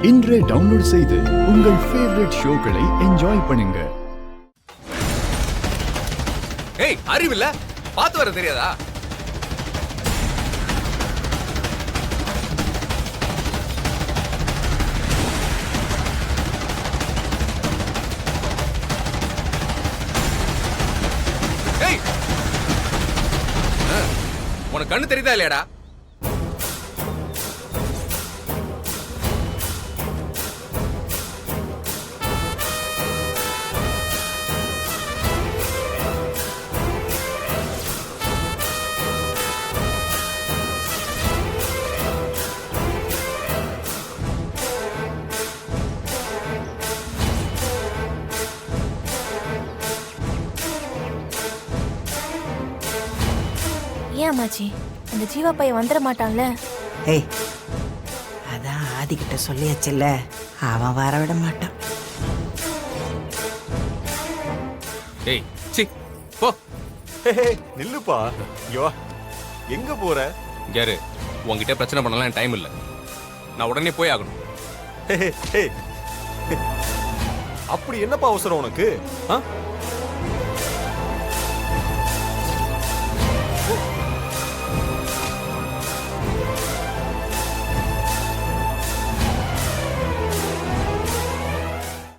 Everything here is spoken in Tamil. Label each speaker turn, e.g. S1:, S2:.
S1: இன்றே டவுன்லோட் செய்து உங்கள் ஃபேவரட் ஷோக்களை என்ஜாய் பண்ணுங்க.
S2: ஏய், அறிவில்ல பாத்து வர தெரியாதா? ஏய், உனக்கு கண்ணு தெரியுதா இல்லையாடா?
S3: ஏன் அம்மாச்சி, அந்த ஜீவா பையன் வந்துட மாட்டான்ல?
S4: ஏய், அதான் ஆதிக்கிட்ட சொல்லியாச்சுல்ல, அவன் வர விட மாட்டான்.
S2: ஏய், சி போ.
S5: நில்லுப்பா. ஐயோ, எங்க போற?
S2: யாரு உன்கிட்ட பிரச்சனை பண்ணலாம் டைம் இல்ல. நான் உடனே போய் ஆகணும்.
S5: அப்படி என்னப்பா அவசரம் உனக்கு?